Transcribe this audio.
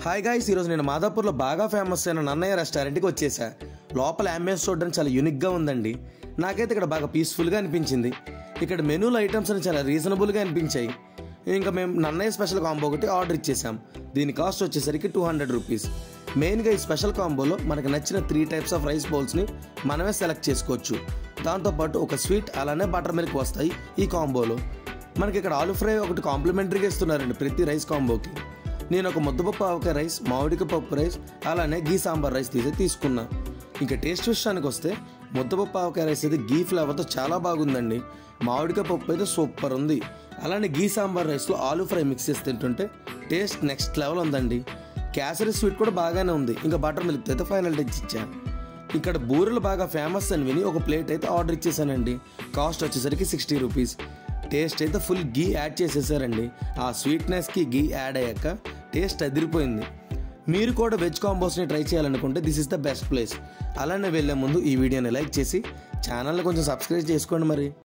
Hi guys, ఈరోజు నేను మాదాపూర్లో బాగా ఫేమస్ అయిన నన్నయ్య రెస్టారెంట్కి వచ్చేసా. లోపల అంబియన్స్ చూడడానికి చాలా యూనిక్గా ఉందండి. నాకైతే ఇక్కడ బాగా పీస్ఫుల్గా అనిపించింది. ఇక్కడ మెనూల ఐటమ్స్ అని చాలా రీజనబుల్గా అనిపించాయి. ఇంకా మేము నన్నయ్య స్పెషల్ కాంబో ఒకటి ఆర్డర్ ఇచ్చేసాం. దీని కాస్ట్ వచ్చేసరికి 200 రూపీస్. మెయిన్గా ఈ స్పెషల్ కాంబోలో మనకు నచ్చిన 3 టైప్స్ ఆఫ్ రైస్ బౌల్స్ని మనమే సెలెక్ట్ చేసుకోవచ్చు. దాంతోపాటు ఒక స్వీట్ అలానే బటర్ మిల్క్ వస్తాయి ఈ కాంబోలో. మనకి ఇక్కడ ఆలూ ఫ్రై ఒకటి కాంప్లిమెంటరీగా ఇస్తున్నారండి ప్రతి రైస్ కాంబోకి. నేను ఒక ముద్దపప్పు ఆవకాయ రైస్, మామిడికాయ పప్పు రైస్, అలానే గీ సాంబార్ రైస్ తీసుకున్నా. ఇంకా టేస్ట్ విషయానికి వస్తే ముద్దపప్పు ఆవకాయ రైస్ అయితే గీ ఫ్లేవర్తో చాలా బాగుందండి. మామిడికాయ పప్పు అయితే సూపర్ ఉంది. అలానే గీ సాంబార్ రైస్లో ఆలూ ఫ్రై మిక్స్ చేసి తింటుంటే టేస్ట్ నెక్స్ట్ లెవెల్ ఉందండి. కేసరి స్వీట్ కూడా బాగానే ఉంది. ఇంకా బటర్ మిల్క్ అయితే ఫైనల్ టచ్ ఇచ్చా. ఇక్కడ బూరెలు బాగా ఫేమస్ అని విని ఒక ప్లేట్ అయితే ఆర్డర్ ఇచ్చేసానండి. కాస్ట్ వచ్చేసరికి 60 రూపీస్. టేస్ట్ అయితే ఫుల్ గీ యాడ్ చేసేసారండి. ఆ స్వీట్నెస్కి గీ యాడ్ అయ్యాక టేస్ట్ అదిరిపోయింది. మీరు కూడా వెజ్ కాంబోస్ని ట్రై చేయాలనుకుంటే this is the best place. అలానే వెళ్ళే ముందు ఈ వీడియోని లైక్ చేసి ఛానల్ని కొంచెం సబ్స్క్రైబ్ చేసుకోండి మరి.